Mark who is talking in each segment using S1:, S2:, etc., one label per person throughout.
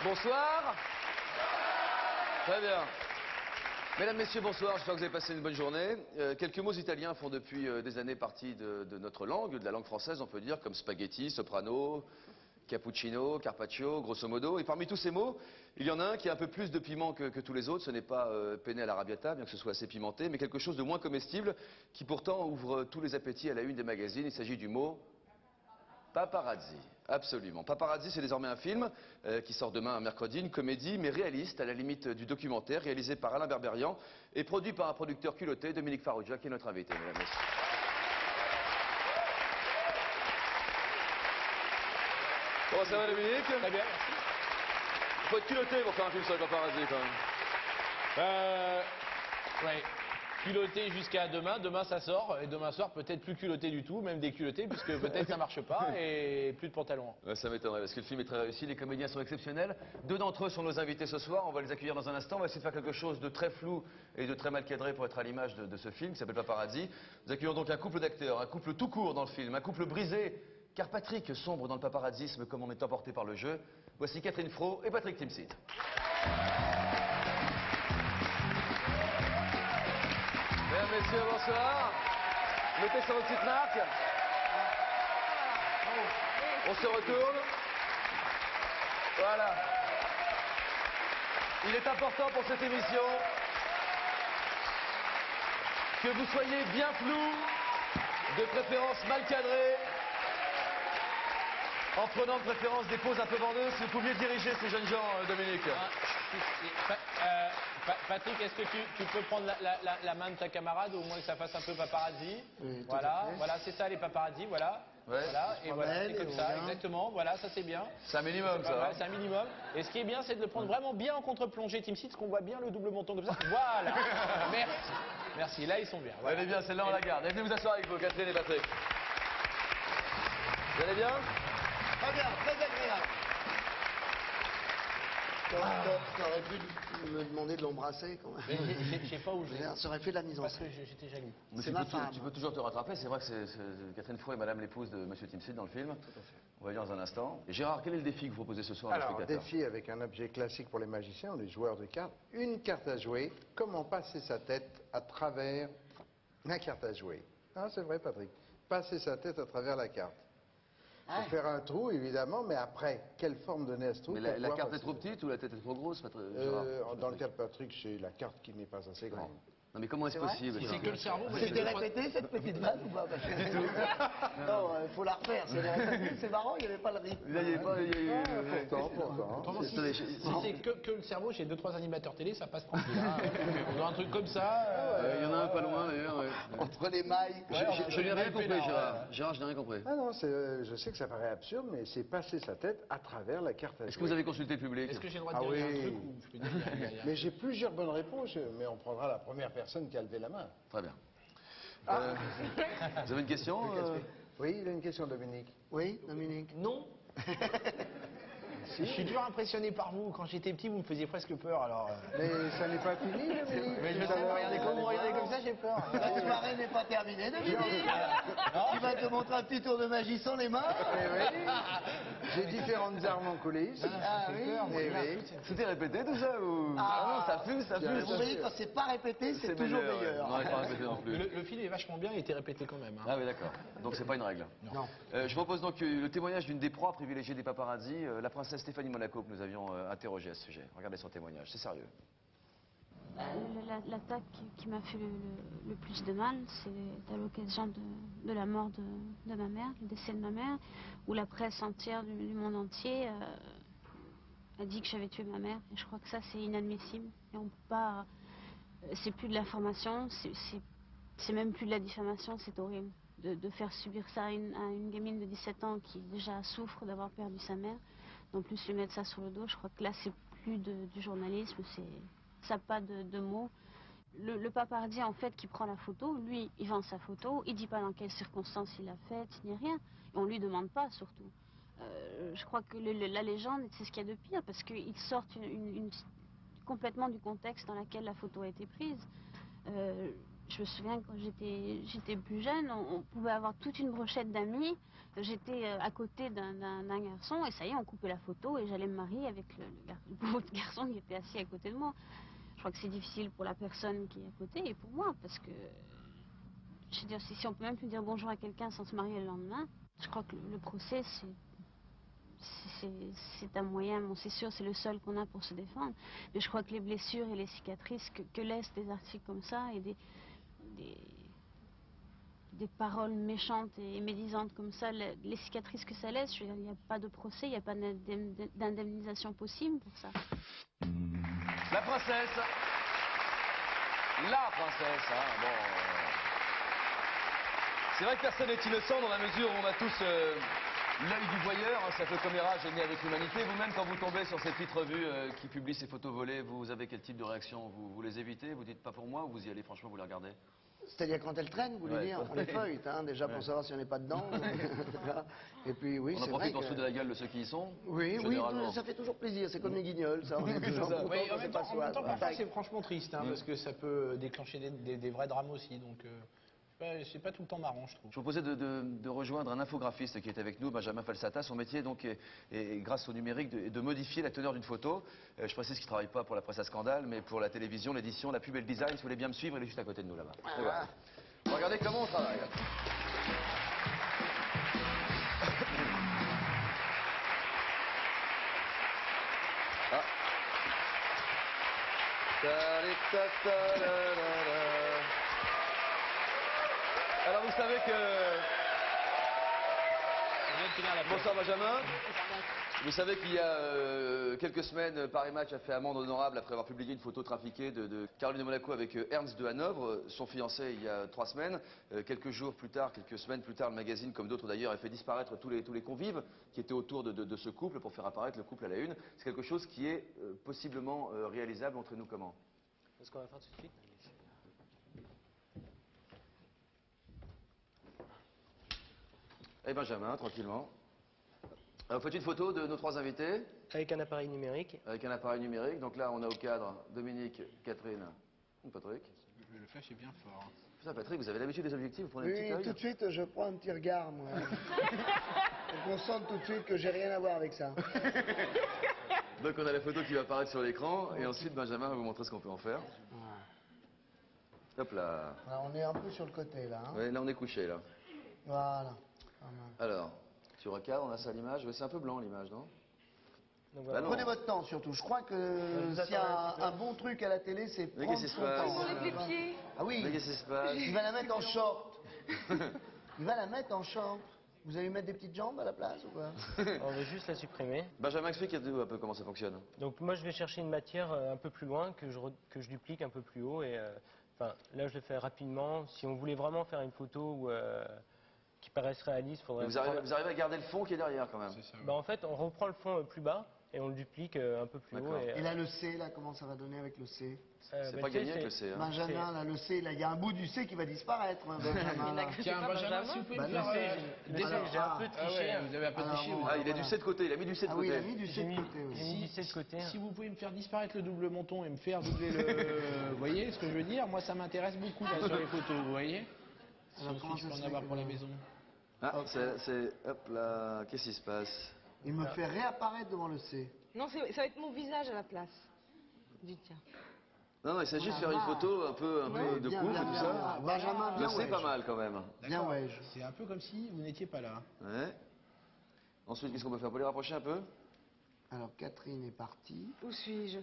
S1: Bonsoir. Très bien. Mesdames, Messieurs, bonsoir. J'espère que vous avez passé une bonne journée. Quelques mots italiens font depuis des années partie de notre langue, de la langue française, on peut dire, comme spaghetti, soprano, cappuccino, carpaccio, grosso modo. Et parmi tous ces mots, il y en a un qui a un peu plus de piment que tous les autres. Ce n'est pas penne all'arrabbiata, bien que ce soit assez pimenté, mais quelque chose de moins comestible qui pourtant ouvre tous les appétits à la une des magazines. Il s'agit du mot paparazzi. Absolument. Paparazzi, c'est désormais un film qui sort demain, mercredi, une comédie, mais réaliste, à la limite du documentaire, réalisé par Alain Berberian et produit par un producteur culotté, Dominique Farrugia, qui est notre invité, mesdames et messieurs. Comment ça va, Dominique?
S2: Très bien, merci.
S1: Il faut être culotté pour faire un film sur les paparazzi, quand même.
S2: Ouais. Culotté jusqu'à demain. Demain, ça sort. Et demain soir, peut-être plus culotté du tout, même déculotté, puisque peut-être ça marche pas et plus de pantalon.
S1: Ouais, ça m'étonnerait, parce que le film est très réussi, les comédiens sont exceptionnels. Deux d'entre eux sont nos invités ce soir, on va les accueillir dans un instant. On va essayer de faire quelque chose de très flou et de très mal cadré pour être à l'image de ce film qui s'appelle Paparazzi. Nous accueillons donc un couple d'acteurs, un couple tout court dans le film, un couple brisé, car Patrick sombre dans le paparazzisme comme on est emporté par le jeu. Voici Catherine Fro et Patrick Timsit. Mesdames, Messieurs, bonsoir. Mettez sur vos petites marques. On se retourne. Voilà. Il est important pour cette émission que vous soyez bien flou, de préférence mal cadré, en prenant de préférence des poses un peu vendeuses. Si vous pouviez diriger ces jeunes gens, Dominique.
S2: Patrick, est-ce que tu peux prendre la main de ta camarade, au moins que ça fasse un peu paparazzi?
S3: Oui,
S2: voilà, voilà, c'est ça les paparazzi, voilà.
S1: Ouais.
S2: Voilà, et voilà, c'est comme ça, exactement, voilà, ça c'est bien.
S1: C'est un minimum, ça.
S2: C'est un minimum. Et ce qui est bien, c'est de le prendre vraiment bien en contre-plongée, Team Seats, qu'on voit bien le double menton comme ça. Voilà. Merci. Merci, là ils sont bien. Voilà.
S1: Elle est bien, celle-là on la garde. Venez vous asseoir avec vous, Catherine et Patrick. Vous allez bien?
S3: Très bien, très agréable. T'aurais pu me demander de l'embrasser quand même.
S2: Je sais pas où je vais.
S3: Ça aurait fait de la mise en
S2: Parce
S3: scène.
S2: que j'étais jaloux.
S3: C'est ma femme.
S1: Tu peux toujours te rattraper. C'est vrai que Catherine Fro est madame l'épouse de monsieur Timsit dans le film. Tout à fait. On va y aller dans un instant. Et Gérard, quel est le défi que vous proposez ce soir à nos
S4: Alors,
S1: spectateurs?
S4: défi avec un objet classique pour les magiciens, les joueurs de cartes. Une carte à jouer. Comment passer sa tête à travers la carte à jouer? Ah, c'est vrai, Patrick. Passer sa tête à travers la carte. Faut faire un trou, évidemment, mais après, quelle forme donner à ce trou?
S1: Mais la carte est trop petite ou la tête est trop grosse, Gérard?
S4: Dans le cas de Patrick, c'est la carte qui n'est pas assez grande.
S1: Non, mais comment est-ce possible?
S2: C'est que le cerveau.
S3: C'était répété cette petite vanne ou pas? Du tout. Non, il faut la refaire. C'est marrant, il n'y avait pas le rythme.
S1: Il n'y a pas...
S4: Pourtant.
S2: Si c'est que le cerveau, chez 2-3 animateurs télé, ça passe tranquille. On a un truc comme ça.
S1: Il y en a un pas loin d'ailleurs. Ouais.
S3: Entre les mailles.
S1: Je n'ai rien compris, Gérard. Gérard, je n'ai rien compris.
S4: Ah non, je sais que ça paraît absurde, mais c'est passer sa tête à travers la carte à jouer.
S1: Est-ce que vous avez consulté le public?
S2: Est-ce que j'ai le droit de
S4: Ah
S2: dire un
S4: oui.
S2: truc ou je peux dire
S4: Mais j'ai plusieurs bonnes réponses, mais on prendra la première personne qui a levé la main.
S1: Très bien. Vous avez une question?
S4: Oui, il a une question, Dominique.
S3: Oui, Dominique.
S2: non. Je suis toujours impressionné par vous. Quand j'étais petit, vous me faisiez presque peur. Alors.
S4: Mais ça n'est pas fini, Dominique.
S2: Mais je sais, regardez comme vous regardez comme ça, j'ai peur.
S3: La soirée n'est pas terminée, Dominique. Tu vas te montrer un petit tour de magie sans les mains.
S4: Eh oui. J'ai différentes armes en coulisses.
S3: Ah oui.
S4: Eh oui.
S1: C'était répété tout ça ou...
S3: Ah.
S1: non, ça fuse, ça fuse.
S3: Vous voyez, quand c'est pas répété, c'est toujours meilleur.
S1: Non, il n'est pas répété non plus.
S2: Le film est vachement bien, il était répété quand même.
S1: Ah oui, d'accord. Donc c'est pas une règle.
S3: Non.
S1: Je propose donc le témoignage d'une des proies privilégiées des paparazzi, la princesse Stéphanie Monaco, que nous avions interrogée à ce sujet. Regardez son témoignage, c'est sérieux.
S5: L'attaque qui m'a fait le plus de mal, c'est à l'occasion de la mort de ma mère, du décès de ma mère, où la presse entière du monde entier a dit que j'avais tué ma mère. Et je crois que ça, c'est inadmissible. Et on peut pas... C'est plus de l'information, c'est même plus de la diffamation, c'est horrible. De faire subir ça à une gamine de 17 ans qui déjà souffre d'avoir perdu sa mère. En plus, lui mettre ça sur le dos, je crois que là, c'est plus du journalisme, ça n'a pas de mots. Le paparazzi, en fait, qui prend la photo, lui, il vend sa photo, il dit pas dans quelles circonstances il l'a faite, ni rien. Et on lui demande pas, surtout. Je crois que la légende, c'est ce qu'il y a de pire, parce qu'ils sortent complètement du contexte dans lequel la photo a été prise. Je me souviens quand j'étais plus jeune, on pouvait avoir toute une brochette d'amis. J'étais à côté d'un garçon et ça y est, on coupait la photo et j'allais me marier avec le beau garçon qui était assis à côté de moi. Je crois que c'est difficile pour la personne qui est à côté et pour moi parce que, je veux dire, si on peut même plus dire bonjour à quelqu'un sans se marier le lendemain, je crois que le procès, c'est un moyen, bon c'est sûr, c'est le seul qu'on a pour se défendre, mais je crois que les blessures et les cicatrices que laissent des articles comme ça et des paroles méchantes et médisantes comme ça, les cicatrices que ça laisse, je veux dire, il n'y a pas de procès, il n'y a pas d'indemnisation possible pour ça.
S1: La princesse. La princesse, hein, bon. C'est vrai que personne n'est innocent dans la mesure où on a tous l'œil du voyeur, hein, cette caméra gênée avec l'humanité. Vous-même, quand vous tombez sur ces petites revues qui publient ces photos volées, vous avez quel type de réaction? Vous les évitez? Vous dites pas pour moi ou vous y allez franchement, vous les regardez?
S3: C'est-à-dire quand elle traîne, vous voulez dire, on les feuillete, hein, déjà pour savoir si on n'est pas dedans. Et puis oui,
S1: On
S3: c'est
S1: en
S3: vrai
S1: profite, on se fout de la gueule de ceux qui y sont?
S3: Oui,
S1: généralement.
S3: ça fait toujours plaisir, c'est comme les guignols, ça. On est toujours content
S2: Mais en
S3: quand
S2: même
S3: c'est
S2: temps,
S3: pas soi.
S2: parfois c'est franchement triste, hein, parce que ça peut déclencher des vrais drames aussi. Donc c'est pas tout le temps marrant, je trouve.
S1: Je vous proposais de rejoindre un infographiste qui est avec nous, Benjamin Falsata. Son métier donc est, grâce au numérique, de modifier la teneur d'une photo. Je précise qu'il ne travaille pas pour la presse à scandale, mais pour la télévision, l'édition, la pub et le design. Si vous voulez bien me suivre, il est juste à côté de nous là-bas. Et voilà. Regardez comment on travaille. Ah. Alors vous savez que... Bonsoir Benjamin. Vous savez qu'il y a quelques semaines, Paris Match a fait amende honorable après avoir publié une photo trafiquée de Caroline de Monaco avec Ernst de Hanovre, son fiancé il y a 3 semaines. Quelques jours plus tard, quelques semaines plus tard, le magazine, comme d'autres d'ailleurs, a fait disparaître tous les convives qui étaient autour de ce couple pour faire apparaître le couple à la une. C'est quelque chose qui est possiblement réalisable entre nous comment?
S6: C'est ce qu'on va faire tout de suite.
S1: Et Benjamin, tranquillement. Vous faites une photo de nos 3 invités?
S6: Avec un appareil numérique.
S1: Avec un appareil numérique. Donc là, on a au cadre Dominique, Catherine et Patrick.
S2: Le flash est bien fort.
S1: Ça, Patrick, vous avez l'habitude des objectifs, vous prenez un petit
S3: Oui,
S1: œil?
S3: tout de suite, je prends un petit regard, moi. On concentre tout de suite que j'ai rien à voir avec ça.
S1: Donc on a la photo qui va apparaître sur l'écran, et ensuite Benjamin va vous montrer ce qu'on peut en faire. Hop là.
S3: Alors, on est un peu sur le côté, là. Hein.
S1: Ouais, là, on est couché, là.
S3: Voilà. Pas mal.
S1: Alors, tu regardes, on a ça à l'image. C'est un peu blanc, l'image, non?
S6: Donc,
S1: Bah
S6: voilà.
S1: non.
S3: Prenez votre temps, surtout. Je crois que s'il y a un bon truc à la télé, c'est
S1: Mais
S3: prendre
S1: qu'est-ce qui
S3: son
S1: se passe?
S3: temps.
S7: Avec les pieds.
S3: Ah oui.
S1: Mais qu'est-ce qui se passe?
S3: Il va la mettre en short. Il va la mettre en short. Vous allez mettre des petites jambes à la place ou quoi?
S6: On va juste la supprimer.
S1: Benjamin, explique un peu comment ça fonctionne.
S6: Donc moi je vais chercher une matière un peu plus loin que je duplique un peu plus haut et enfin là je le fais rapidement. Si on voulait vraiment faire une photo qui paraisse réaliste, faudrait.
S1: Vous arrivez à garder le fond qui est derrière, quand même.
S6: Bah, en fait on reprend le fond plus bas et on le duplique un peu plus haut.
S1: D'accord.
S3: Et là, le C, là, comment ça va donner avec le C?
S1: C'est
S6: bah,
S1: pas
S6: tu sais,
S1: gagné avec le C. Hein.
S3: Benjamin, là, le C, là, il y a un bout du C qui va disparaître. Hein, Benjamin, là.
S2: Tiens, Benjamin, si vous pouvez me faire...
S6: J'ai un peu triché.
S2: Vous avez un peu triché.
S3: bon,
S2: vous.
S1: Ah, il a du C de côté, il a mis du C de
S3: Ah oui, il
S1: côté.
S3: a mis du C
S6: J'ai
S3: de
S6: mis,
S3: côté
S6: j'ai
S3: aussi.
S6: mis du C de côté.
S2: Si vous pouvez me faire disparaître le double menton et me faire doubler le... Vous voyez ce que je veux dire? Moi, ça m'intéresse beaucoup là, sur les photos, vous voyez? Si
S3: Alors, comment
S2: ensuite je
S3: ça
S2: peux
S3: se
S2: en
S3: fait
S2: avoir
S3: que-
S2: pour la maison.
S1: Ah, c'est... Hop là, qu'est-ce qui se passe?
S3: Il me fait réapparaître devant le C.
S7: Non, ça va être mon visage à la place du tien.
S1: Non, il s'agit de
S3: Ah,
S1: faire une
S3: bah.
S1: photo un peu de
S3: Bien,
S1: couple,
S3: bien,
S1: tout
S3: bien,
S1: ça.
S3: bien. Benjamin, bien,
S1: C'est
S3: ouais.
S1: pas mal, quand même.
S3: Bien, ouais.
S2: C'est un peu comme si vous n'étiez pas là.
S1: Ouais. Ensuite, qu'est-ce qu'on peut faire? On peut les rapprocher un peu?
S3: Alors, Catherine est partie.
S7: Où suis-je?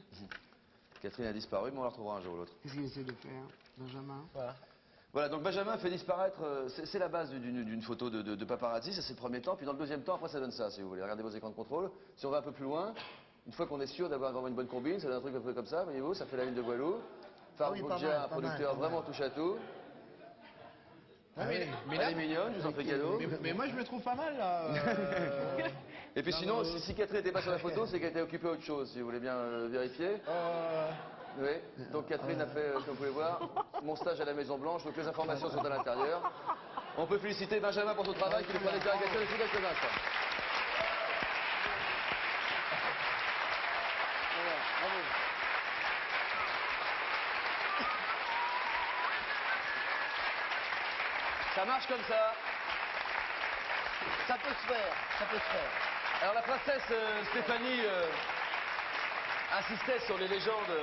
S1: Catherine a disparu, mais on la retrouvera un jour ou l'autre.
S3: Qu'est-ce qu'il essaie de faire, Benjamin?
S6: Voilà.
S1: Voilà, donc Benjamin fait disparaître, c'est la base d'une photo de paparazzi, ça c'est le premier temps, puis dans le deuxième temps, après ça donne ça, si vous voulez. Regardez vos écrans de contrôle. Si on va un peu plus loin, une fois qu'on est sûr d'avoir vraiment une bonne combine, ça donne un truc un peu comme ça, voyez-vous, ça fait la une de Voilou. Farb
S3: oui, pas
S1: Boudja,
S3: mal,
S1: un
S3: pas
S1: producteur
S3: mal.
S1: vraiment touche à tout.
S2: Ah, mais
S1: Elle
S2: là,
S1: est mignonne, je vous en fais cadeau.
S2: mais moi je me trouve pas mal là.
S1: Et puis sinon, si Catherine n'était pas sur la photo, c'est qu'elle était occupée à autre chose, si vous voulez bien vérifier. Oui, donc Catherine a fait, comme vous pouvez voir, mon stage à la Maison Blanche, donc les informations sont à l'intérieur. On peut féliciter Benjamin pour son travail, qui nous fera des clarifications d'ici quelques instants. Ça marche comme ça.
S3: Ça peut se faire, ça peut se faire.
S1: Alors la princesse Stéphanie insistait sur les légendes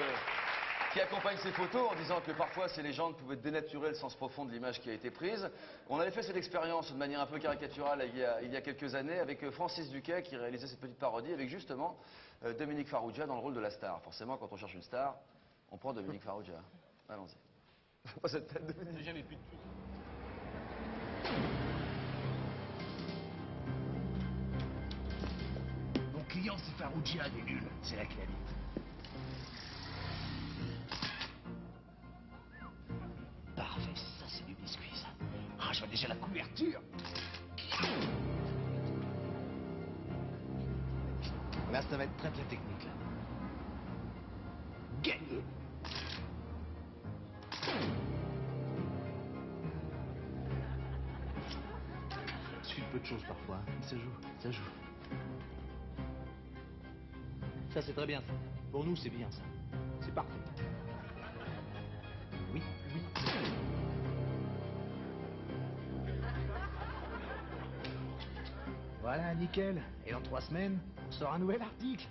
S1: qui accompagnent ces photos en disant que parfois ces légendes pouvaient dénaturer le sens profond de l'image qui a été prise. On avait fait cette expérience de manière un peu caricaturale il y a quelques années avec Francis Duquet qui réalisait cette petite parodie avec justement Dominique Farrugia dans le rôle de la star. Forcément, quand on cherche une star, on prend Dominique Farrugia. Allons-y. Pas cette tête, Dominique.
S2: J'avais plus de thunes.
S8: Mon client, c'est Farrugia, des nuls. C'est la clé à vite. Parfait, ça c'est du biscuit, ça. Ah, je vois déjà la couverture. Là, ça va être très technique, là. Gagné. Il suffit de peu de choses parfois. Ça joue, ça joue. Ça, c'est très bien, ça. Pour nous, c'est bien, ça. C'est parfait. Oui, oui. Voilà, nickel. Et dans 3 semaines, on sort un nouvel article.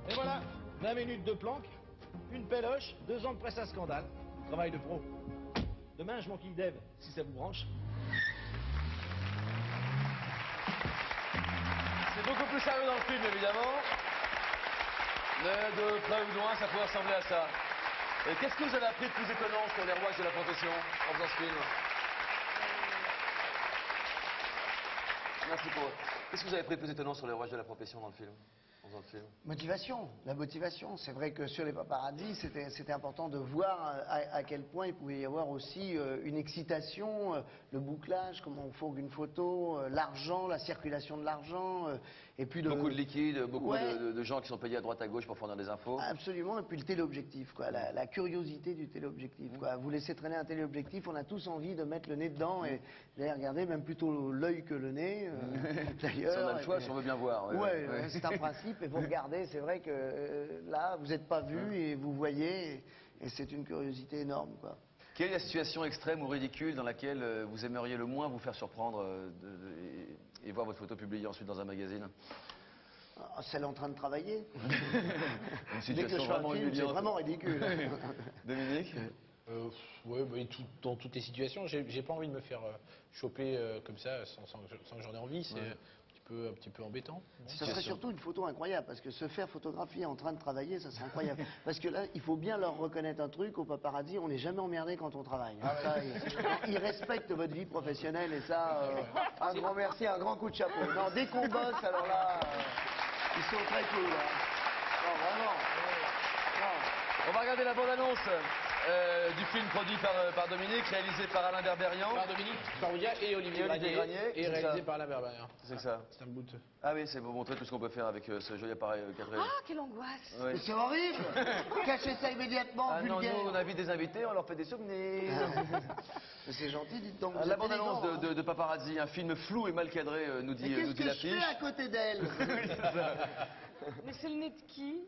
S9: Et voilà, 20 minutes de planque, une péloche, 2 ans de presse à scandale. Travail de pro. Demain, je manquille Dev, si ça vous branche.
S1: C'est beaucoup plus sérieux dans le film, évidemment. Mais de près ou de loin, ça peut ressembler à ça. Et qu'est-ce que vous avez appris de plus étonnant sur les rouages de la profession en faisant ce film? Merci pour... Qu'est-ce que vous avez appris de plus étonnant sur les rouages de la profession dans le film? En faisant le film?
S3: Motivation, la motivation. C'est vrai que sur les paparazzis, c'était important de voir à quel point il pouvait y avoir aussi une excitation, le bouclage, comment on fourgue une photo, l'argent, la circulation de l'argent, et puis
S1: Beaucoup de liquide, beaucoup
S3: Ouais.
S1: de gens qui sont payés à droite à gauche pour fournir des infos.
S3: Absolument, et puis le téléobjectif, quoi, la curiosité du téléobjectif, quoi. Vous laissez traîner un téléobjectif, on a tous envie de mettre le nez dedans et d'aller regarder, même plutôt l'œil que le nez, d'ailleurs.
S1: Si on a le choix, si on veut bien voir.
S3: Ouais, c'est un principe, et vous regardez, c'est vrai que là, vous n'êtes pas vu et vous voyez, et c'est une curiosité énorme, quoi.
S1: Quelle est la situation extrême ou ridicule dans laquelle vous aimeriez le moins vous faire surprendre et voir votre photo publiée ensuite dans un magazine?
S3: Celle en train de travailler.
S1: Une
S3: Dès que
S1: situation
S3: je fais un
S1: vraiment
S3: film, c'est
S1: humiliante.
S3: vraiment ridicule.
S1: Dominique?
S2: Ouais, bah, dans toutes les situations, j'ai pas envie de me faire choper comme ça sans que j'en ai envie. C'est un petit peu embêtant.
S3: Ça serait surtout une photo incroyable, parce que se faire photographier en train de travailler, ça serait incroyable. Parce que là, il faut bien leur reconnaître un truc, au paparazzi, on n'est jamais emmerdé quand on travaille. Ça, ils respectent votre vie professionnelle, et ça, un grand merci, un grand coup de chapeau. Non, dès qu'on bosse, alors là, ils sont très cool. Hein. Non, vraiment. Non.
S1: On va regarder la bande-annonce du film produit par Dominique, réalisé par Alain Berberian.
S2: Par Dominique Farrugia et Olivier Granier, et
S1: c'est
S2: réalisé
S1: ça.
S2: par Alain Berberian.
S1: C'est que ça.
S2: C'est un bout de...
S1: Ah oui, c'est pour montrer tout ce qu'on peut faire avec ce joli appareil quatrième.
S7: Ah, quelle angoisse!
S1: Ouais.
S3: Mais c'est horrible. Cachez ça immédiatement,
S1: Ah non,
S3: vulgaire.
S1: nous, on invite des invités, on leur fait des souvenirs.
S3: Mais c'est gentil, dites donc.
S1: La bande-annonce de Paparazzi, un film flou et mal cadré, nous dit
S3: Qu'est-ce que je
S1: l'affiche.
S3: fais à côté d'elle?
S7: Mais c'est le nez de qui?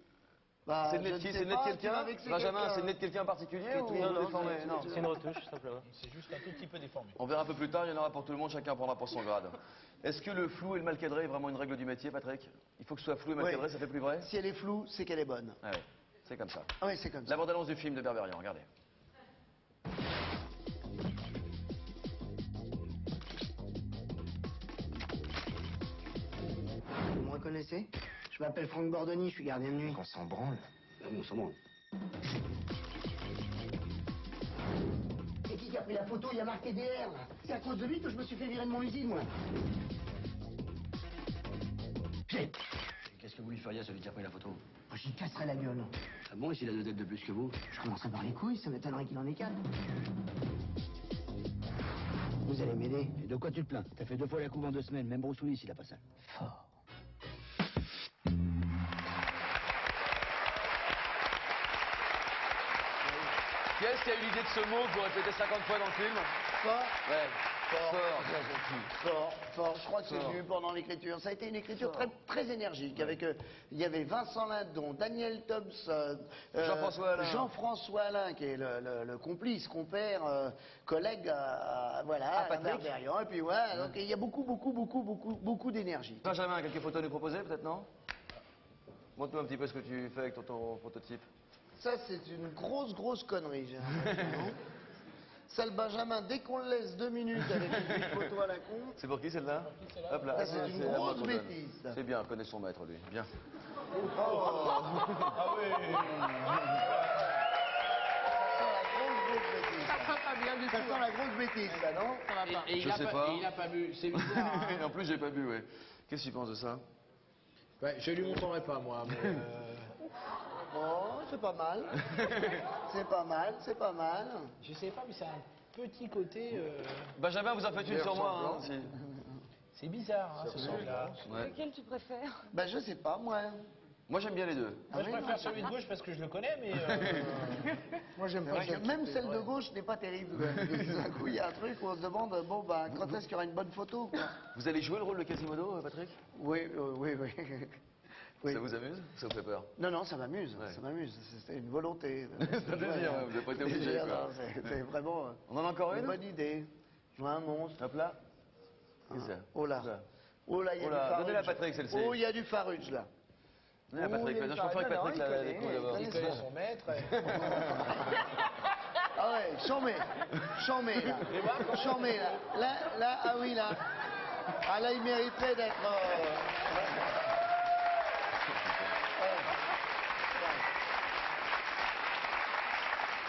S3: Bah,
S1: C'est le nez de
S3: je
S1: qui?
S3: ne
S1: C'est
S3: sais
S1: le nez de
S3: pas,
S1: quelqu'un
S3: tu vas vexer
S1: Benjamin,
S3: quelqu'un.
S1: c'est le nez de quelqu'un en particulier ou
S3: Non, non,
S1: déformé? Non.
S6: C'est une retouche, simplement.
S2: C'est juste un tout petit peu déformé.
S1: On verra un peu plus tard, il y en aura pour tout le monde, chacun prendra pour son grade. Est-ce que le flou et le mal cadré est vraiment une règle du métier, Patrick? Il faut que ce soit flou et mal
S3: Oui.
S1: cadré, ça fait plus vrai?
S3: Si elle est floue, c'est qu'elle est bonne.
S1: Ah oui, c'est comme ça.
S3: Ah oui, c'est comme ça.
S1: La bande-annonce du film de Berberian, regardez.
S3: Vous me reconnaissez? Je m'appelle Franck Bordoni, je suis gardien de nuit.
S8: On s'en branle.
S3: On s'en branle. C'est qui a pris la photo? Il y a marqué DR, là. C'est à cause de lui que je me suis fait virer de mon usine, moi.
S8: Qu'est-ce que vous lui feriez à celui qui a pris la photo?
S3: Oh, j'y casserai la gueule.
S8: Ah bon, et s'il a 2 têtes de plus que vous?
S3: Je commence à avoir les couilles, ça m'étonnerait qu'il en ait 4. Vous allez m'aider?
S8: Et de quoi tu te plains? T'as fait 2 fois la couve en 2 semaines, même Bruce Willis, il a pas ça.
S3: Fort.
S1: Qui est-ce qui a eu l'idée de ce mot que vous répétez 50 fois dans le film?
S3: Fort.
S1: Ouais.
S3: Fort. Je crois que c'est venu pendant l'écriture. Ça a été une écriture très énergique. Avec, il y avait Vincent Lindon, Daniel Tobbs, Jean-François Alain, qui est le complice, compère, collègue, voilà, à
S1: Patrick.
S3: Berdérian. Et puis voilà, donc il y a beaucoup d'énergie.
S1: Benjamin, quelques photos à nous proposer, peut-être, non? Montre-nous un petit peu ce que tu fais avec ton prototype.
S3: Ça, c'est une grosse connerie, j'ai l'impression. Ça, le Benjamin, dès qu'on le laisse 2 minutes avec une photo à la con...
S1: C'est pour qui, celle-là? Hop là.
S3: Ça, c'est une grosse bêtise. ça.
S1: C'est bien, connaît son maître, lui. Bien.
S2: Ah oui.
S3: Ça sent la grosse bêtise, ça, non?
S7: Ça va pas.
S2: Et
S1: Je sais pas.
S2: il a pas bu. C'est bizarre. Hein.
S1: En plus, j'ai pas bu, ouais. Qu'est-ce que tu penses de ça?
S2: Ouais, je lui montrerai pas, moi. Mais
S3: Oh, c'est pas mal. C'est pas mal.
S2: je sais pas, mais c'est un petit côté.
S1: Benjamin, vous en faites une sur moi, hein, aussi.
S2: C'est bizarre, hein, ce son-là.
S1: Ouais.
S7: Lequel tu préfères?
S3: Ben, je sais pas, moi.
S1: Moi, j'aime bien les deux.
S2: Moi, je préfère celui de gauche parce que je le connais, mais.
S4: Moi, j'aime
S3: C'est
S4: pas
S3: vrai que
S4: ça.
S3: même celle de gauche n'est pas terrible. D'un coup, il y a un truc où on se demande, bon, ben, quand est-ce qu'il y aura une bonne photo, quoi?
S1: Vous allez jouer le rôle de Quasimodo, Patrick?
S3: Oui.
S1: Ça vous amuse? Ça vous fait peur?
S3: Non, ça m'amuse.
S1: Ouais.
S3: Ça m'amuse. C'était une volonté.
S1: C'est un désir, ouais, vous n'avez pas été obligé, quoi.
S3: C'est vraiment
S1: On en a encore
S3: une
S1: une?
S3: bonne idée. Jouer un monstre.
S1: Hop là. Qu'est-ce que c'est?
S3: Oh là.
S1: Là.
S3: Il y a
S1: Oh
S3: du
S1: là,
S3: farouche.
S1: donnez-la à Patrick, celle-ci.
S3: Oh, il y a du farouche, là.
S1: Donnez-la à Patrick.
S3: il y a du
S1: Je préfère que
S3: farouche.
S1: Patrick
S3: Non,
S1: la
S3: il
S1: découvre
S3: connaît,
S1: d'abord.
S2: Il connaît son maître.
S3: Ah ouais, chambé, là. Chambé, là. Là, ah oui, là. Ah là, il mériterait d'être...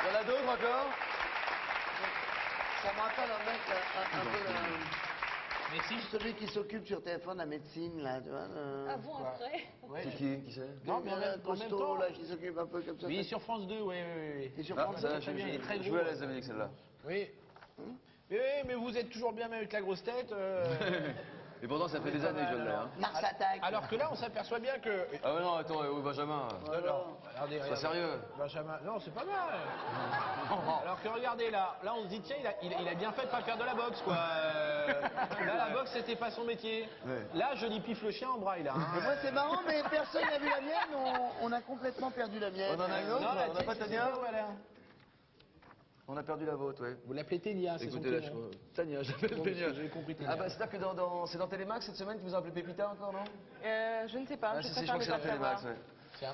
S1: Il y en a d'autres encore?
S3: Ça me rappelle un mec, un peu...
S2: Mais si.
S3: Celui qui s'occupe sur téléphone de la médecine, là, tu vois.
S7: Avant, après.
S2: Ouais.
S1: Qui c'est?
S2: Non, mais en même
S3: costaud,
S2: temps.
S3: là, qui s'occupe un peu comme ça.
S2: Oui, il est sur France 2, oui.
S3: Et sur
S1: Ah,
S3: France
S1: ça,
S3: deux,
S2: très bien, il est très
S1: je
S2: gros.
S1: vais à l'aise, Dominique, celle-là.
S2: Oui. Oui, mais vous êtes toujours bien même avec la grosse tête.
S1: Et pourtant, ça fait des années que je l'ai, hein.
S3: Mars attaque.
S2: Alors que là, on s'aperçoit bien que.
S1: Ah mais non, attends, oui, Benjamin.
S2: Non, regardez.
S1: Sois sérieux.
S2: Benjamin, non, c'est pas mal. Alors que regardez là, on se dit tiens, il a bien fait de pas faire de la boxe quoi. Là, la boxe c'était pas son métier.
S1: Ouais.
S2: Là, je lui piffe le chien en braille là. Hein.
S3: Mais moi, c'est marrant, mais personne n'a vu la mienne. On a complètement perdu la mienne.
S1: On en a une autre?
S2: Non, la
S1: On n'a pas
S2: tienne,
S1: Tania?
S2: c'est où, elle est
S1: On a perdu la vôtre, oui.
S2: Vous l'appelez Ténia, c'est son
S1: Écoutez, là,
S2: prénom.
S1: Tania, j'appelle Tania.
S2: J'ai compris Ténia.
S1: Ah bah, c'est-à-dire que c'est dans Télémax cette semaine que vous appelez Pépita encore, non?
S7: Je ne sais pas.
S1: Ah,
S7: Je
S1: si, je
S7: préfère
S1: crois que
S7: ne
S1: c'est dans
S7: pas
S1: Télémax,
S7: savoir.
S1: ouais.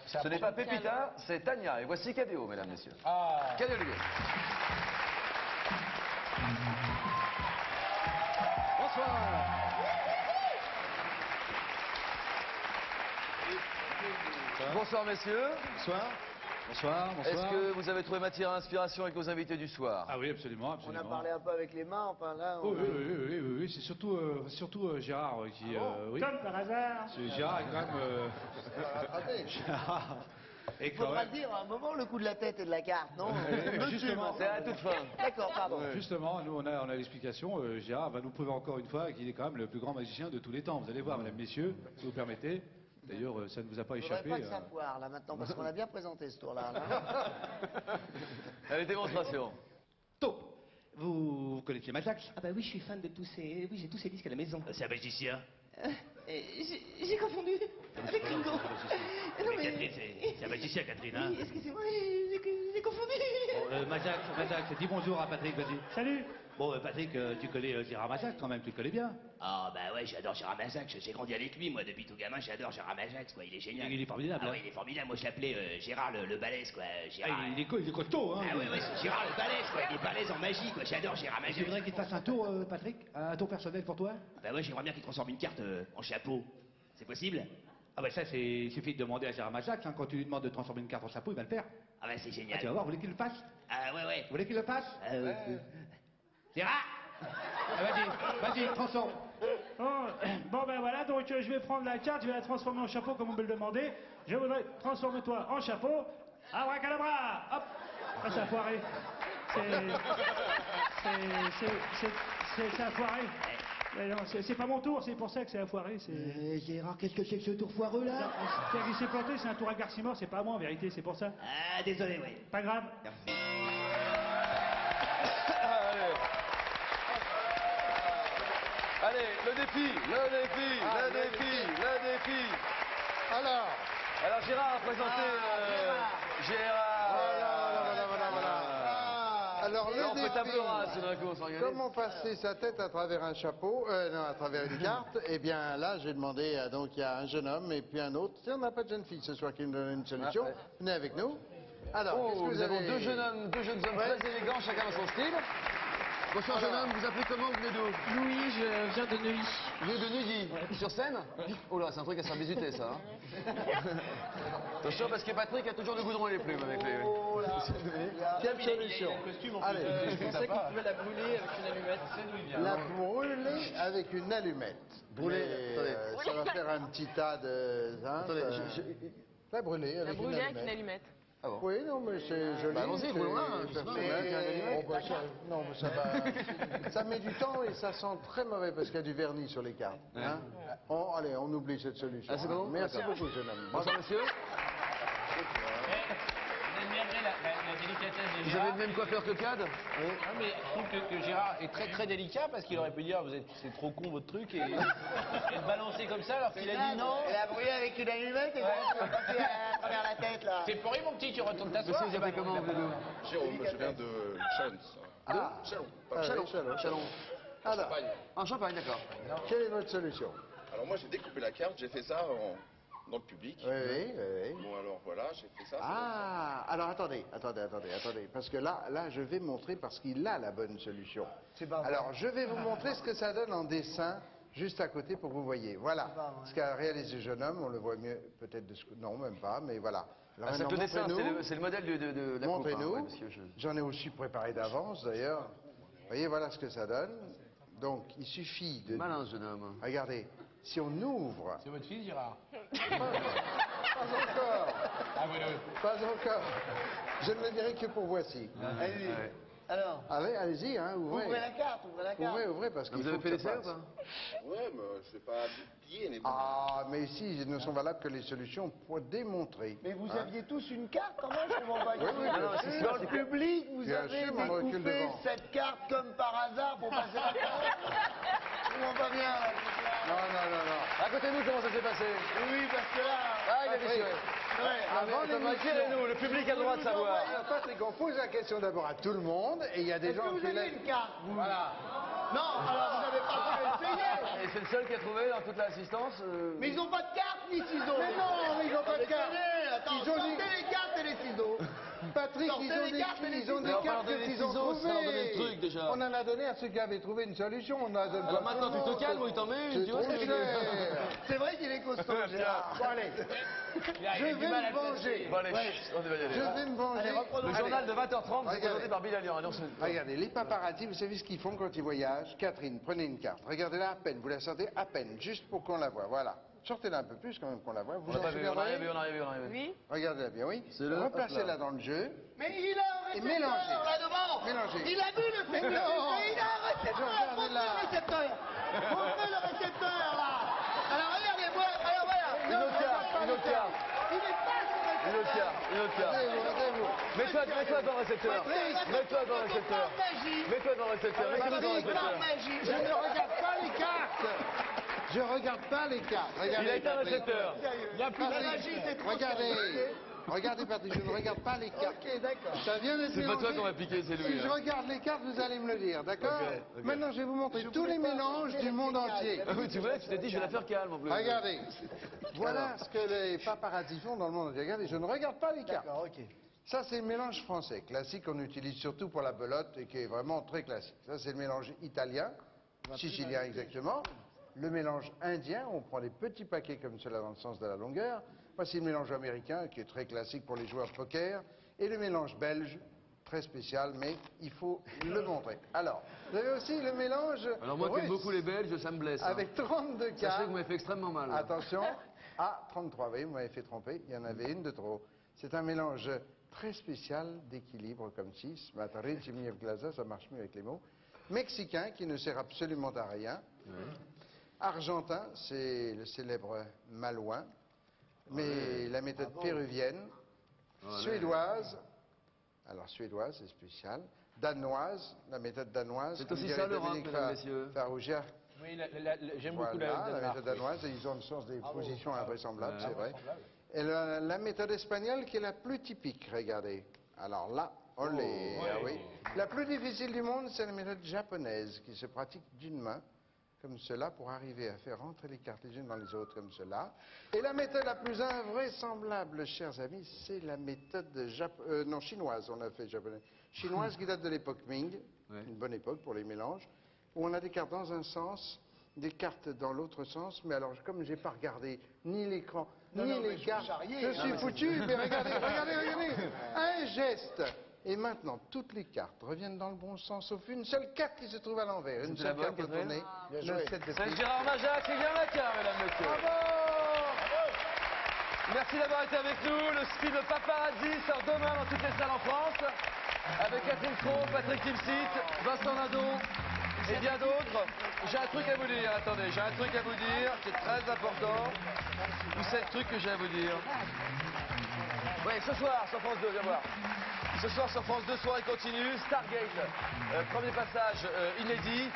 S2: C'est
S1: Ce n'est pas Pépita, c'est Tania. Et voici Cadéo, mesdames, messieurs.
S2: Ah.
S1: Cadéo, Olivier. Bonsoir. Bonsoir, messieurs.
S10: Bonsoir.
S1: Est-ce que vous avez trouvé matière à inspiration avec nos invités du soir?
S10: Ah oui, absolument,
S3: On
S10: absolument.
S3: a parlé un peu avec les mains, enfin là...
S10: Oh, oui, c'est surtout Gérard qui... oui.
S11: Comme par hasard.
S10: Gérard est quand même... Gérard est
S3: Il
S10: quand
S3: faudra
S10: même...
S3: le dire à un moment, le coup de la tête et de la carte, non?
S10: justement.
S1: C'est à toute fin.
S3: D'accord, pardon.
S10: Justement, nous on a l'explication. Gérard va nous prouver encore une fois qu'il est quand même le plus grand magicien de tous les temps. Vous allez voir, mesdames, messieurs, si vous permettez. D'ailleurs, ça ne vous a pas
S3: Il ne faudrait
S10: échappé.
S3: pas que ça foire, là, maintenant, parce qu'on a bien présenté ce tour-là.
S1: Allez, démonstration.
S10: Taupe, vous connaissez Majax?
S11: Ah bah oui, je suis fan de tous ces... Oui, j'ai tous ces disques à la maison.
S8: C'est un magicien.
S11: J'ai confondu avec Ringo. Non mais...
S8: Catherine, c'est un magicien, Catherine, hein?
S11: Oui, excusez-moi, j'ai confondu.
S10: Bon, Majax, dis bonjour à Patrick, vas-y.
S11: Salut.
S10: Bon, Patrick, tu connais Gérard Majax quand même, tu le connais bien.
S8: Ah, bah ouais, j'adore Gérard Majax. J'ai grandi avec lui, moi, depuis tout gamin, j'adore Gérard Majax, quoi. Il est génial.
S10: Il est formidable.
S8: Ah
S10: hein.
S8: ouais, il est formidable. Moi, je l'appelais Gérard le balèze, quoi. Gérard.
S10: Ah, il est costaud, hein.
S8: Ah ouais, c'est Gérard le balèze, quoi. Il est balèze en magie, quoi. J'adore Gérard Majax.
S10: Tu voudrais qu'il te fasse un tour, Patrick? Un tour personnel pour toi?
S8: Bah ouais, j'aimerais bien qu'il transforme une carte en chapeau. C'est possible?
S10: Ah bah ça, il suffit de demander à Gérard Majax. Hein. Quand tu lui demandes de transformer une carte en chapeau, il va le faire.
S8: Ah bah c'est
S10: Ah,
S8: génial.
S10: tu vas voir, vous voulez qu'il le fasse?
S8: Ah ouais.
S10: Vous voulez qu'il le fasse?
S8: Gérard!
S10: Ah, vas-y, transforme.
S11: Bon ben voilà, donc je vais prendre la carte, je vais la transformer en chapeau comme on me le demandait. Je voudrais transformer toi en chapeau. Abracadabra. Hop. Ah, ça a foiré. Ça a foiré. Mais non, c'est pas mon tour, c'est pour ça que ça a foiré.
S3: Gérard, qu'est-ce que c'est que ce tour foireux, là?
S11: C'est-à-dire qu'il s'est planté, c'est un tour à Garcimore, c'est pas à moi en vérité, c'est pour ça.
S8: Ah, désolé, oui.
S11: Pas grave.
S1: Allez. Allez, le défi. Alors Gérard a présenté Gérard.
S4: Voilà. Alors
S1: Là, on
S4: le
S1: fait table
S4: défi,
S1: rase d'un coup, on s'organise.
S4: comment passer sa tête à travers un chapeau, non, à travers une carte? Eh bien là, j'ai demandé, donc il y a un jeune homme et puis un autre. Si on n'a pas de jeune fille ce soir qui nous donne une solution,
S1: Ouais.
S4: venez avec nous. Alors, qu'est-ce que
S1: nous
S4: vous
S1: avons
S4: avez?
S1: deux jeunes hommes très élégants, chacun dans son style. Bonsoir jeune homme, vous appelez comment, vous venez d'où?
S12: Louis, je viens de Neuilly.
S1: Vous venez de Neuilly, sur scène? Oh là, c'est un truc à se faire bisuter ça. Hein. Attention parce que Patrick a toujours le goudron et les plumes avec les...
S3: Oh là.
S4: Quelle solution?
S6: Allez,
S12: Je pensais qu'on pouvait la brûler avec une allumette.
S4: La brûler avec une allumette.
S1: Brûler,
S4: Mais,
S1: attendez.
S4: ça va faire un petit tas de... hein,
S1: Attendez,
S4: ça- La brûler avec une allumette.
S12: allumette.
S1: Ah bon?
S4: Oui, non, mais c'est joli.
S1: Bah, allons-y,
S4: c'est
S1: brûlons-la, hein, je sais pas,
S4: personnel.
S1: ouais, avec une allumette.
S4: Oh, bah, non, mais ça va. Ça met du temps et ça sent très mauvais parce qu'il y a du vernis sur les cartes. Hein. Allez, on oublie cette solution.
S1: Ah, c'est bon?
S4: Merci
S1: D'accord.
S4: beaucoup, jeune homme.
S1: Bonsoir monsieur.
S2: Vous admirez la délicatesse de
S1: Vous
S2: Gérard.
S1: avez le même coiffeur que Cad?
S2: Non, mais je trouve que Gérard est très très délicat parce qu'il aurait pu dire c'est trop con votre truc et le balancer comme ça alors qu'il a dit non.
S3: Elle a brûlé avec une allumette et bon, à travers la tête là.
S2: C'est pour rien mon petit, tu retournes t'asseoir.
S1: Monsieur, vous appelez comment vous deux?
S13: Jérôme, je viens de Chalon. Chalon.
S1: Chalon. Chalon.
S4: Alors,
S1: En Champagne, d'accord.
S4: quelle est votre solution?
S13: Alors moi j'ai découpé la carte, j'ai fait ça dans le public.
S4: Oui.
S13: Bon alors voilà, j'ai fait ça.
S4: Ah, alors attendez, parce que là, je vais montrer parce qu'il a la bonne solution. Alors, je vais vous montrer ce que ça donne en dessin, juste à côté pour que vous voyez. Voilà, ce qu'a réalisé le jeune homme, on le voit mieux peut-être de ce que... Non, même pas, mais voilà. Alors,
S1: C'est
S4: maintenant,
S1: le dessin,
S4: montrez-nous.
S1: c'est le modèle de la coupe.
S4: Montrez-nous.
S1: Ouais, monsieur,
S4: J'en ai aussi préparé d'avance, d'ailleurs. Vous voyez, voilà ce que ça donne. Donc, il suffit de...
S1: Malin, ce jeune homme.
S4: Regardez, si on ouvre...
S2: C'est votre fils Gérard?
S4: Pas encore.
S2: Ah oui,
S4: Pas encore. Je ne le dirai que pour voici.
S3: Allez-y. Alors,
S4: Allez-y, hein, ouvrez.
S3: ouvrez la carte.
S4: Ouvrez, parce qu'il
S1: Vous
S4: faut
S1: avez
S4: que
S1: fait
S4: ça
S1: l'essai ou
S4: passe.
S1: pas?
S13: Ouais, mais je sais pas plier les
S4: Ah, mais ici, ils ne sont valables que les solutions pour démontrer.
S3: Mais vous
S4: Hein.
S3: aviez tous une carte quand même, je comprends pas.
S4: Oui, bien sûr.
S3: Dans le public, vous
S4: Bien
S3: avez
S4: sûr, on recule
S3: découpé
S4: devant.
S3: cette carte comme par hasard pour passer la carte. Je comprends pas bien.
S4: Non.
S1: Racontez-nous comment ça s'est passé.
S3: Oui, parce que là...
S1: Ah, il a déchiré.
S3: Ouais,
S4: Avant l'émission,
S1: Éclairez-nous, le public a le droit de savoir.
S4: Alors, Patrick, on pose la question d'abord à tout le monde, et il y a des
S3: Est-ce que
S4: gens
S3: vous
S4: qui
S3: avez
S4: lèvent.
S3: une carte, vous
S4: Voilà.
S3: Non, alors vous n'avez pas pu essayer.
S1: Et c'est le seul qui a trouvé dans toute l'assistance.
S3: Mais ils n'ont pas de carte ni ciseaux.
S4: Mais non, ils n'ont pas de carte.
S3: Attends,
S4: Ils ont dit-
S3: sortez les cartes et les ciseaux.
S4: Patrick,
S3: Sortez
S4: ils ont
S3: les
S4: des,
S3: cartes et les
S4: ils ont des
S1: ciseaux.
S4: cartes
S1: Mais on va
S4: qu'ils ont
S1: donner les ciseaux, ça, on donne le
S4: trouvées.
S1: truc, déjà.
S4: On en a donné à ceux qui avaient trouvé une solution. On en a donné
S1: Alors maintenant, tu te calmes ou il t'en met une,
S4: C'est
S1: tu vois
S4: trop
S1: ce que je veux dire.
S4: cher.
S3: C'est vrai qu'il est costaud, Gérard. Bon, allez.
S4: Je vais me venger.
S1: Bon, allez, on va y aller.
S4: Je vais me venger.
S3: Allez, reprenons.
S1: Le journal de 20h30, c'est
S4: Regardez.
S1: présenté par Bilal Lian. Allons,
S4: Regardez, les paparazzis, vous savez ce qu'ils font quand ils voyagent? Catherine, prenez une carte. Regardez-la à peine, vous la sortez à peine, juste pour qu'on la voie. Voilà. Sortez-la un peu plus quand même qu'on la voit. Vous
S1: On l'a
S4: en
S1: pas vu, on
S4: souviendrez?
S1: arrive, on arrive.
S12: Oui.
S4: Regardez-la bien, oui.
S1: C'est le-
S4: Replacez-la dans le jeu.
S3: Mais il a un
S4: Et
S3: récepteur
S4: mélangez.
S3: là-devant.
S4: Mélangez.
S3: Il a vu le récepteur.
S4: Non.
S3: Mais il a un récepteur.
S4: Regardez
S3: Montrez
S4: là.
S3: le récepteur. Montrez le récepteur là. Alors regardez-moi. Alors voilà.
S1: Une autre carte, une autre carte.
S3: Il est pas sur le
S1: Une autre carte, une autre carte.
S4: Regardez-vous.
S1: Mets-toi dans le récepteur. Mets-toi dans le récepteur. Mets-toi dans le récepteur. Mets-toi dans le récepteur.
S4: Je ne regarde pas les cartes. Je regarde pas les cartes. Regardez,
S1: Il a été un
S4: Patrick.
S1: récepteur.
S2: Il y a plus
S3: La magie, c'est trop
S4: Regardez. Regardez, Patrick, je ne regarde pas les cartes.
S3: Ok, d'accord.
S4: Ça vient d'être
S1: C'est pas toi
S4: mélangé.
S1: qu'on va piquer, c'est lui.
S4: Si je
S1: hein.
S4: regarde les cartes, vous allez me le dire, d'accord?
S1: Ok.
S4: Maintenant, je vais vous montrer tous les mélanges du monde entier.
S1: Ah oui, tu vois, tu t'es dit, je vais la faire calme en plus.
S4: Regardez. Voilà ce que les paparazzis font dans le monde entier. Regardez, je ne regarde pas les cartes.
S3: D'accord, ok.
S4: Ça, c'est le mélange français, classique, qu'on utilise surtout pour la belote et qui est vraiment très classique. Ça, c'est le mélange italien, sicilien exactement. Le mélange indien, on prend des petits paquets comme cela dans le sens de la longueur. Voici le mélange américain, qui est très classique pour les joueurs de poker. Et le mélange belge, très spécial, mais il faut le montrer. Alors, vous avez aussi le mélange
S1: Alors moi qui aime
S4: russe,
S1: beaucoup les Belges, ça me blesse. hein.
S4: avec 32
S1: Sachez
S4: cartes.
S1: que vous m'avez fait extrêmement mal.
S4: Attention, à 33, vous voyez, vous m'avez fait tromper, il y en avait une de trop. C'est un mélange très spécial d'équilibre comme 6. Ça marche mieux avec les mots. Mexicain, qui ne sert absolument à rien. Argentin, c'est le célèbre Malouin. Mais la méthode péruvienne. Suédoise, alors suédoise, c'est spécial. Danoise, la méthode danoise.
S1: C'est
S4: comme
S1: aussi
S4: dirait
S1: ça, l'Europe,
S4: Dominique
S1: mesdames, messieurs.
S4: Farrugia.
S2: Oui, j'aime beaucoup
S4: Voilà,
S2: la
S4: la
S2: Danemark,
S4: méthode danoise, et ils ont une sens des positions invraisemblables, c'est vrai.
S2: invraisemblable.
S4: Et la méthode espagnole qui est la plus typique, regardez. Alors là, olé,
S2: Oh,
S4: ah
S2: oui.
S4: oui. La plus difficile du monde, c'est la méthode japonaise, qui se pratique d'une main, comme cela, pour arriver à faire rentrer les cartes les unes dans les autres, comme cela. Et la méthode la plus invraisemblable, chers amis, c'est la méthode chinoise, on a fait japonaise. Chinoise qui date de l'époque Ming, une bonne époque pour les mélanges, où on a des cartes dans un sens, des cartes dans l'autre sens, mais alors, comme j'ai pas regardé ni l'écran, ni les cartes, je suis foutu, mais regardez, un geste. Et maintenant, toutes les cartes reviennent dans le bon sens, sauf une seule carte qui se trouve à l'envers. Une seule carte retournée. Le 7 de
S1: C'est
S4: pique.
S1: Gérard Majac et Guillaume Lacquin, mesdames, messieurs. Merci d'avoir été avec nous. Le speed Paparazzi sort demain dans toutes les salles en France. Avec Catherine Cros, Patrick Timsit, Vincent Lindon et bien d'autres. J'ai un truc à vous dire, attendez, j'ai un truc à vous dire qui est très important. Où c'est le truc que j'ai à vous dire? Oui, ce soir sur France 2, viens voir. Ce soir sur France 2, soirée continue, Stargate, premier passage inédit,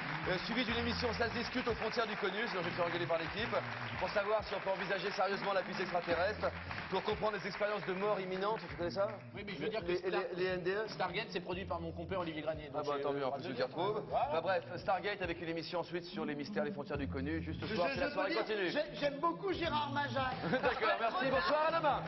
S1: suivi d'une émission Ça se discute aux frontières du connu, sinon je me suis engueulé par l'équipe, pour savoir si on peut envisager sérieusement la puce extraterrestre, pour comprendre les expériences de mort imminente, tu connais ça?
S2: Oui, mais je veux dire que
S1: les NDE.
S2: Stargate, c'est produit par mon compère Olivier Granier.
S1: Ah bah tant mieux, en plus je t'y retrouve. Bah bref, Stargate avec une émission ensuite sur les mystères, les frontières du connu, juste ce soir, c'est la soirée continue.
S3: J'aime beaucoup Gérard Majac.
S1: D'accord, merci, bonsoir, à demain.